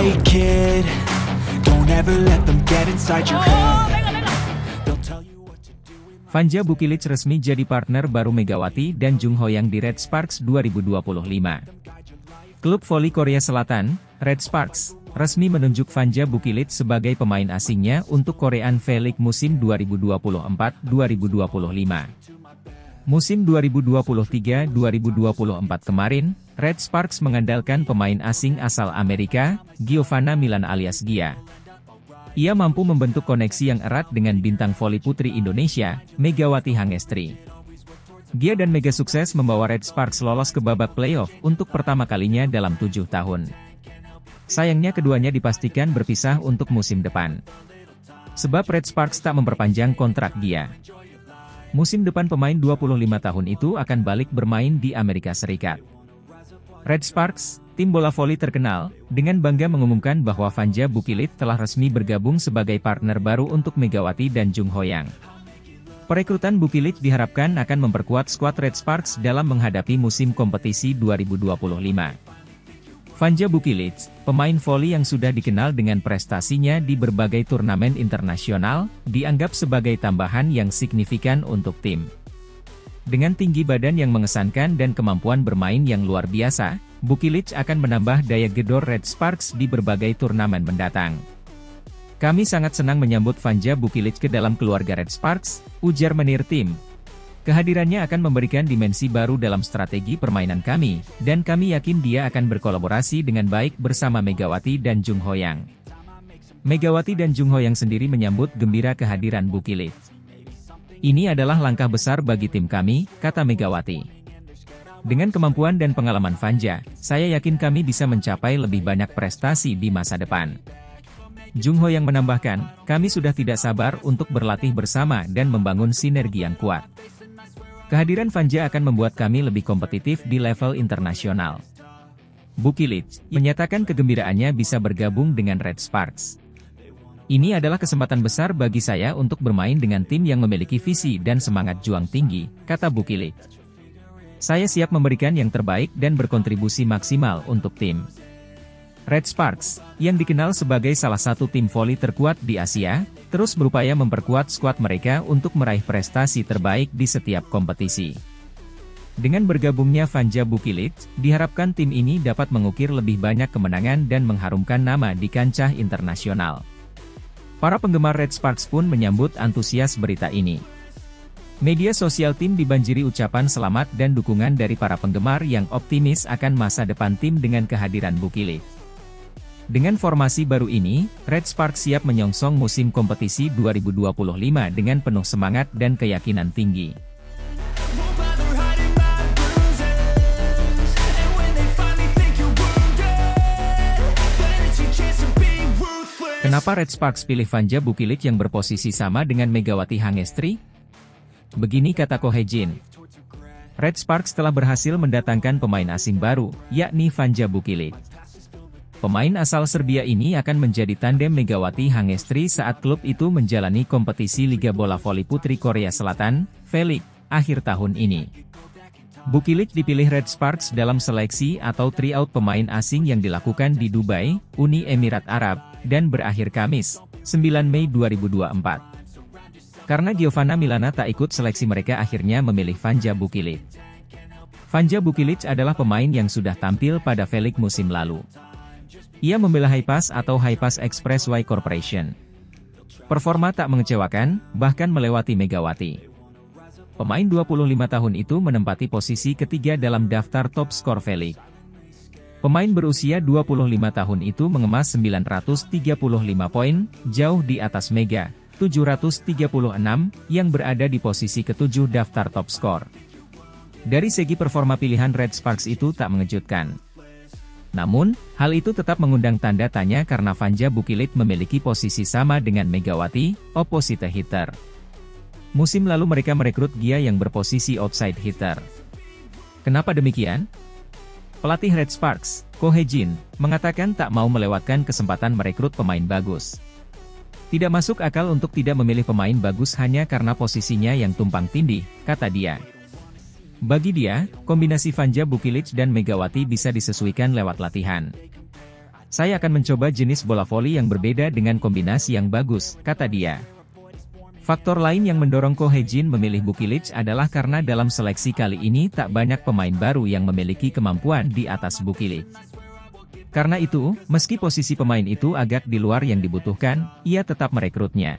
Hey kid, don't ever let them get inside your head. They'll tell you what to do. Vanja Bukilic resmi jadi partner baru Megawati dan Jung Ho-yang di Red Sparks 2025. Klub voli Korea Selatan, Red Sparks, resmi menunjuk Vanja Bukilic sebagai pemain asingnya untuk Korean V-League musim 2024-2025. Musim 2023-2024 kemarin, Red Sparks mengandalkan pemain asing asal Amerika, Giovanna Milan alias Gia. Ia mampu membentuk koneksi yang erat dengan bintang voli putri Indonesia, Megawati Hangestri. Gia dan Mega sukses membawa Red Sparks lolos ke babak playoff untuk pertama kalinya dalam 7 tahun. Sayangnya keduanya dipastikan berpisah untuk musim depan. Sebab Red Sparks tak memperpanjang kontrak Gia. Musim depan pemain 25 tahun itu akan balik bermain di Amerika Serikat. Red Sparks, tim bola voli terkenal, dengan bangga mengumumkan bahwa Vanja Bukilic telah resmi bergabung sebagai partner baru untuk Megawati dan Jung Ho-yang. Perekrutan Bukilic diharapkan akan memperkuat skuad Red Sparks dalam menghadapi musim kompetisi 2025. Vanja Bukilic, pemain voli yang sudah dikenal dengan prestasinya di berbagai turnamen internasional, dianggap sebagai tambahan yang signifikan untuk tim. Dengan tinggi badan yang mengesankan dan kemampuan bermain yang luar biasa, Bukilic akan menambah daya gedor Red Sparks di berbagai turnamen mendatang. Kami sangat senang menyambut Vanja Bukilic ke dalam keluarga Red Sparks, ujar menir tim. Kehadirannya akan memberikan dimensi baru dalam strategi permainan kami, dan kami yakin dia akan berkolaborasi dengan baik bersama Megawati dan Jung Ho-yang. Megawati dan Jung Ho-yang sendiri menyambut gembira kehadiran Bukilic. Ini adalah langkah besar bagi tim kami, kata Megawati. Dengan kemampuan dan pengalaman Vanja, saya yakin kami bisa mencapai lebih banyak prestasi di masa depan. Jung Ho-yang menambahkan, kami sudah tidak sabar untuk berlatih bersama dan membangun sinergi yang kuat. Kehadiran Vanja akan membuat kami lebih kompetitif di level internasional. Bukilic menyatakan kegembiraannya bisa bergabung dengan Red Sparks. Ini adalah kesempatan besar bagi saya untuk bermain dengan tim yang memiliki visi dan semangat juang tinggi, kata Bukilic. Saya siap memberikan yang terbaik dan berkontribusi maksimal untuk tim. Red Sparks, yang dikenal sebagai salah satu tim voli terkuat di Asia, terus berupaya memperkuat skuad mereka untuk meraih prestasi terbaik di setiap kompetisi. Dengan bergabungnya Vanja Bukilic, diharapkan tim ini dapat mengukir lebih banyak kemenangan dan mengharumkan nama di kancah internasional. Para penggemar Red Sparks pun menyambut antusias berita ini. Media sosial tim dibanjiri ucapan selamat dan dukungan dari para penggemar yang optimis akan masa depan tim dengan kehadiran Bukilic. Dengan formasi baru ini, Red Sparks siap menyongsong musim kompetisi 2025 dengan penuh semangat dan keyakinan tinggi. Kenapa Red Sparks pilih Vanja Bukilic yang berposisi sama dengan Megawati Hangestri? Begini kata Ko Hye-jin. Red Sparks telah berhasil mendatangkan pemain asing baru, yakni Vanja Bukilic. Pemain asal Serbia ini akan menjadi tandem Megawati Hangestri saat klub itu menjalani kompetisi Liga Bola Voli Putri Korea Selatan, V-League, akhir tahun ini. Bukilic dipilih Red Sparks dalam seleksi atau tryout pemain asing yang dilakukan di Dubai, Uni Emirat Arab, dan berakhir Kamis, 9 Mei 2024. Karena Giovanna Milana tak ikut seleksi mereka akhirnya memilih Vanja Bukilic. Vanja Bukilic adalah pemain yang sudah tampil pada V-League musim lalu. Ia membela Hipass atau Hipass Expressway Corporation. Performa tak mengecewakan, bahkan melewati Megawati. Pemain 25 tahun itu menempati posisi ketiga dalam daftar top skor V-League. Pemain berusia 25 tahun itu mengemas 935 poin, jauh di atas Mega, 736, yang berada di posisi ketujuh daftar top skor. Dari segi performa pilihan Red Sparks itu tak mengejutkan. Namun, hal itu tetap mengundang tanda tanya karena Vanja Bukilic memiliki posisi sama dengan Megawati, opposite hitter. Musim lalu mereka merekrut Gia yang berposisi outside hitter. Kenapa demikian? Pelatih Red Sparks, Ko Hye-jin, mengatakan tak mau melewatkan kesempatan merekrut pemain bagus. Tidak masuk akal untuk tidak memilih pemain bagus hanya karena posisinya yang tumpang tindih, kata dia. Bagi dia, kombinasi Vanja Bukilic dan Megawati bisa disesuaikan lewat latihan. Saya akan mencoba jenis bola voli yang berbeda dengan kombinasi yang bagus, kata dia. Faktor lain yang mendorong Ko Hye-jin memilih Bukilic adalah karena dalam seleksi kali ini tak banyak pemain baru yang memiliki kemampuan di atas Bukilic. Karena itu, meski posisi pemain itu agak di luar yang dibutuhkan, ia tetap merekrutnya.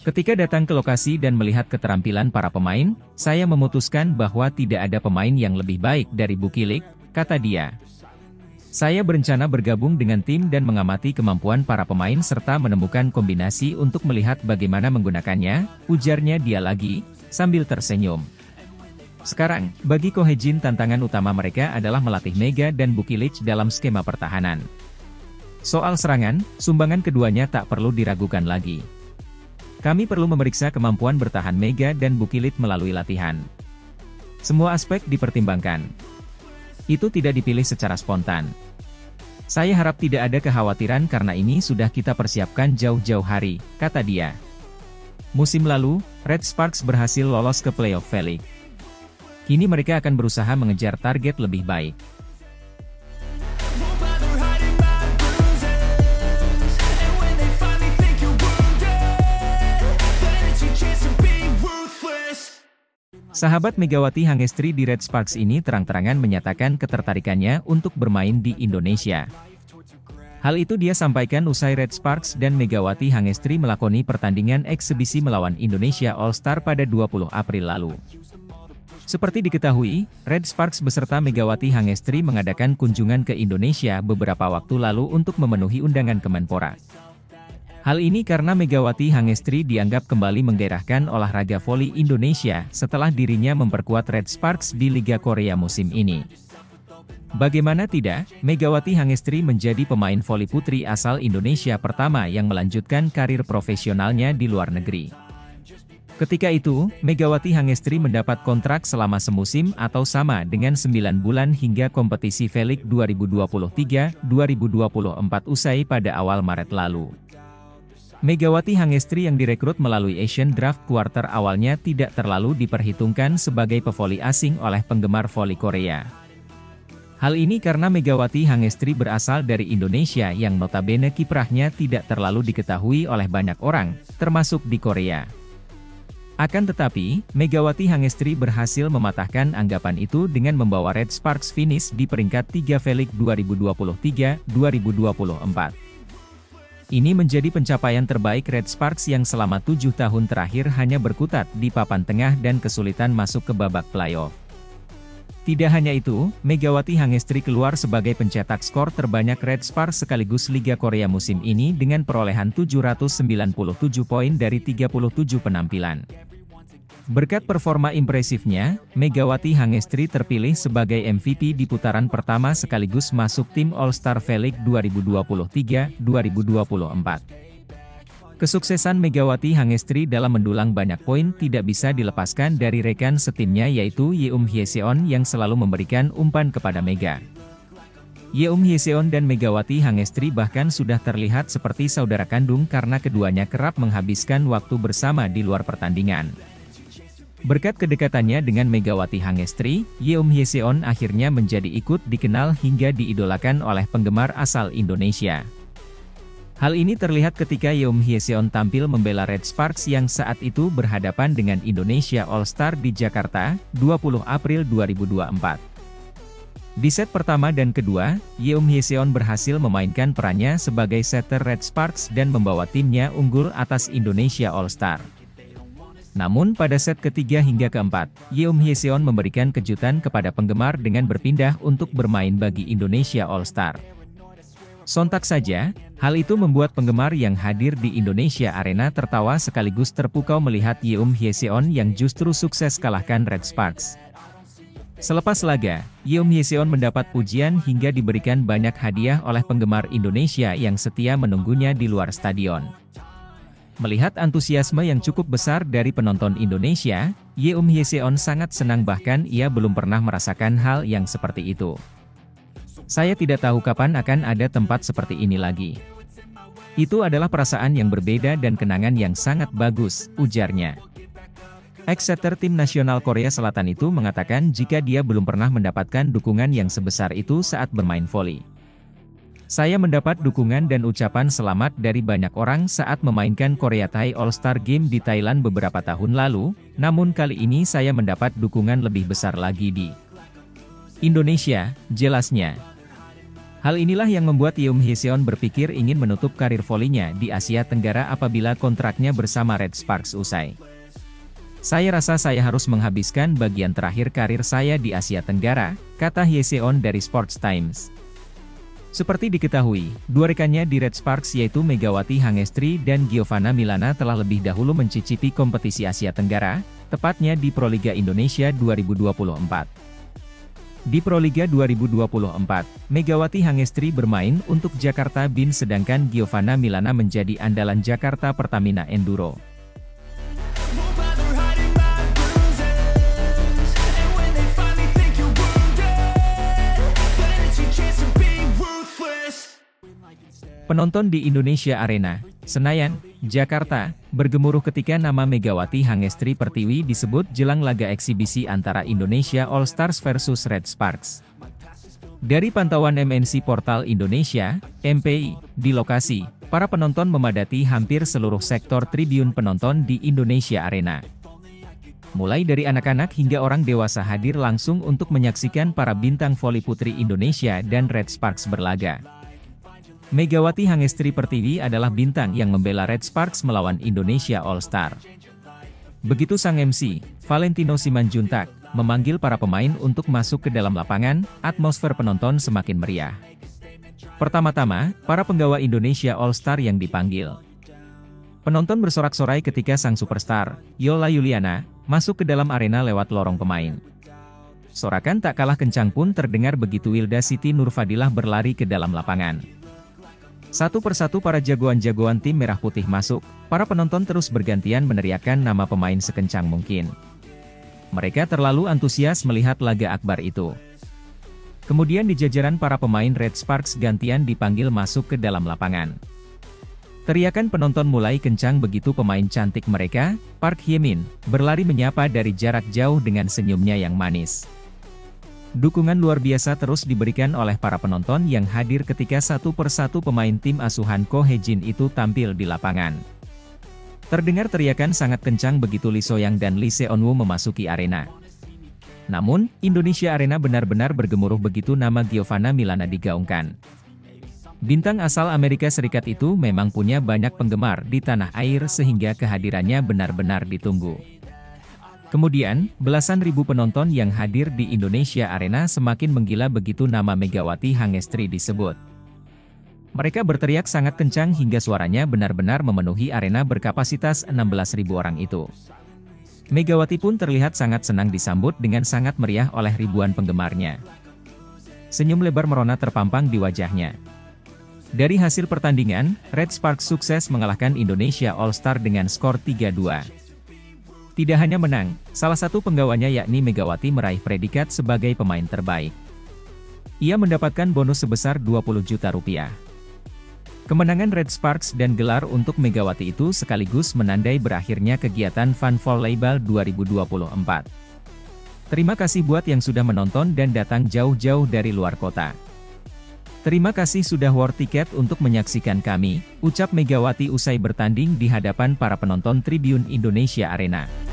Ketika datang ke lokasi dan melihat keterampilan para pemain, saya memutuskan bahwa tidak ada pemain yang lebih baik dari Bukilic, kata dia. Saya berencana bergabung dengan tim dan mengamati kemampuan para pemain serta menemukan kombinasi untuk melihat bagaimana menggunakannya, ujarnya dia lagi, sambil tersenyum. Sekarang, bagi Ko Hye-jin tantangan utama mereka adalah melatih Mega dan Bukilic dalam skema pertahanan. Soal serangan, sumbangan keduanya tak perlu diragukan lagi. Kami perlu memeriksa kemampuan bertahan Mega dan Bukilic melalui latihan. Semua aspek dipertimbangkan. Itu tidak dipilih secara spontan. Saya harap tidak ada kekhawatiran karena ini sudah kita persiapkan jauh-jauh hari, kata dia. Musim lalu, Red Sparks berhasil lolos ke playoff V-League. Kini mereka akan berusaha mengejar target lebih baik. Sahabat Megawati Hangestri di Red Sparks ini terang-terangan menyatakan ketertarikannya untuk bermain di Indonesia. Hal itu dia sampaikan usai Red Sparks dan Megawati Hangestri melakoni pertandingan eksebisi melawan Indonesia All-Star pada 20 April lalu. Seperti diketahui, Red Sparks beserta Megawati Hangestri mengadakan kunjungan ke Indonesia beberapa waktu lalu untuk memenuhi undangan Kemenpora. Hal ini karena Megawati Hangestri dianggap kembali menggairahkan olahraga voli Indonesia setelah dirinya memperkuat Red Sparks di Liga Korea musim ini. Bagaimana tidak, Megawati Hangestri menjadi pemain voli putri asal Indonesia pertama yang melanjutkan karir profesionalnya di luar negeri. Ketika itu, Megawati Hangestri mendapat kontrak selama semusim atau sama dengan 9 bulan hingga kompetisi V-League 2023-2024 usai pada awal Maret lalu. Megawati Hangestri yang direkrut melalui Asian Draft Quarter awalnya tidak terlalu diperhitungkan sebagai pevoli asing oleh penggemar voli Korea. Hal ini karena Megawati Hangestri berasal dari Indonesia yang notabene kiprahnya tidak terlalu diketahui oleh banyak orang, termasuk di Korea. Akan tetapi, Megawati Hangestri berhasil mematahkan anggapan itu dengan membawa Red Sparks finish di peringkat 3 V-League 2023-2024. Ini menjadi pencapaian terbaik Red Sparks yang selama 7 tahun terakhir hanya berkutat di papan tengah dan kesulitan masuk ke babak playoff. Tidak hanya itu, Megawati Hangestri keluar sebagai pencetak skor terbanyak Red Sparks sekaligus Liga Korea musim ini dengan perolehan 797 poin dari 37 penampilan. Berkat performa impresifnya, Megawati Hangestri terpilih sebagai MVP di putaran pertama sekaligus masuk tim All-Star V-League 2023-2024. Kesuksesan Megawati Hangestri dalam mendulang banyak poin tidak bisa dilepaskan dari rekan setimnya yaitu Yeum Hyeseon yang selalu memberikan umpan kepada Mega. Yeum Hyeseon dan Megawati Hangestri bahkan sudah terlihat seperti saudara kandung karena keduanya kerap menghabiskan waktu bersama di luar pertandingan. Berkat kedekatannya dengan Megawati Hangestri, Yeum Hyeseon akhirnya menjadi ikut dikenal hingga diidolakan oleh penggemar asal Indonesia. Hal ini terlihat ketika Yeum Hyeseon tampil membela Red Sparks yang saat itu berhadapan dengan Indonesia All-Star di Jakarta, 20 April 2024. Di set pertama dan kedua, Yeum Hyeseon berhasil memainkan perannya sebagai setter Red Sparks dan membawa timnya unggul atas Indonesia All-Star. Namun pada set ketiga hingga keempat, Yeum Hyeseon memberikan kejutan kepada penggemar dengan berpindah untuk bermain bagi Indonesia All-Star. Sontak saja, hal itu membuat penggemar yang hadir di Indonesia Arena tertawa sekaligus terpukau melihat Yeum Hyeseon yang justru sukses kalahkan Red Sparks. Selepas laga, Yeum Hyeseon mendapat pujian hingga diberikan banyak hadiah oleh penggemar Indonesia yang setia menunggunya di luar stadion. Melihat antusiasme yang cukup besar dari penonton Indonesia, Yeum Hyeseon sangat senang bahkan ia belum pernah merasakan hal yang seperti itu. Saya tidak tahu kapan akan ada tempat seperti ini lagi. Itu adalah perasaan yang berbeda dan kenangan yang sangat bagus, ujarnya. Ex-setter tim nasional Korea Selatan itu mengatakan jika dia belum pernah mendapatkan dukungan yang sebesar itu saat bermain voli. Saya mendapat dukungan dan ucapan selamat dari banyak orang saat memainkan Korea Thai All-Star Game di Thailand beberapa tahun lalu, namun kali ini saya mendapat dukungan lebih besar lagi di Indonesia, jelasnya. Hal inilah yang membuat Yoon Hye-seon berpikir ingin menutup karir volinya di Asia Tenggara apabila kontraknya bersama Red Sparks usai. Saya rasa saya harus menghabiskan bagian terakhir karir saya di Asia Tenggara, kata Hye-seon dari Sports Times. Seperti diketahui, dua rekannya di Red Sparks yaitu Megawati Hangestri dan Giovanna Milana telah lebih dahulu mencicipi kompetisi Asia Tenggara, tepatnya di Proliga Indonesia 2024. Di Proliga 2024, Megawati Hangestri bermain untuk Jakarta BIN sedangkan Giovanna Milana menjadi andalan Jakarta Pertamina Enduro. Penonton di Indonesia Arena, Senayan, Jakarta, bergemuruh ketika nama Megawati Hangestri Pertiwi disebut jelang laga eksibisi antara Indonesia All Stars versus Red Sparks. Dari pantauan MNC Portal Indonesia, MPI, di lokasi, para penonton memadati hampir seluruh sektor tribun penonton di Indonesia Arena. Mulai dari anak-anak hingga orang dewasa hadir langsung untuk menyaksikan para bintang voli putri Indonesia dan Red Sparks berlaga. Megawati Hangestri Pertiwi adalah bintang yang membela Red Sparks melawan Indonesia All-Star. Begitu sang MC, Valentino Simanjuntak, memanggil para pemain untuk masuk ke dalam lapangan, atmosfer penonton semakin meriah. Pertama-tama, para penggawa Indonesia All-Star yang dipanggil. Penonton bersorak-sorai ketika sang superstar, Yola Yuliana, masuk ke dalam arena lewat lorong pemain. Sorakan tak kalah kencang pun terdengar begitu Wilda Siti Nurfadilah berlari ke dalam lapangan. Satu persatu para jagoan-jagoan tim merah putih masuk, para penonton terus bergantian meneriakkan nama pemain sekencang mungkin. Mereka terlalu antusias melihat laga akbar itu. Kemudian di jajaran para pemain Red Sparks gantian dipanggil masuk ke dalam lapangan. Teriakan penonton mulai kencang begitu pemain cantik mereka, Park Hye-min, berlari menyapa dari jarak jauh dengan senyumnya yang manis. Dukungan luar biasa terus diberikan oleh para penonton yang hadir ketika satu persatu pemain tim asuhan Ko Hye-jin itu tampil di lapangan. Terdengar teriakan sangat kencang begitu Lee So-young dan Lee Seon-woo memasuki arena. Namun, Indonesia Arena benar-benar bergemuruh begitu nama Giovanna Milana digaungkan. Bintang asal Amerika Serikat itu memang punya banyak penggemar di tanah air sehingga kehadirannya benar-benar ditunggu. Kemudian, belasan ribu penonton yang hadir di Indonesia Arena semakin menggila begitu nama Megawati Hangestri disebut. Mereka berteriak sangat kencang hingga suaranya benar-benar memenuhi arena berkapasitas 16.000 orang itu. Megawati pun terlihat sangat senang disambut dengan sangat meriah oleh ribuan penggemarnya. Senyum lebar merona terpampang di wajahnya. Dari hasil pertandingan, Red Sparks sukses mengalahkan Indonesia All-Star dengan skor 3-2. Tidak hanya menang, salah satu penggawanya yakni Megawati meraih predikat sebagai pemain terbaik. Ia mendapatkan bonus sebesar 20 juta rupiah. Kemenangan Red Sparks dan gelar untuk Megawati itu sekaligus menandai berakhirnya kegiatan Fun Volleyball 2024. Terima kasih buat yang sudah menonton dan datang jauh-jauh dari luar kota. Terima kasih sudah war tiket untuk menyaksikan kami, ucap Megawati usai bertanding di hadapan para penonton Tribun Indonesia Arena.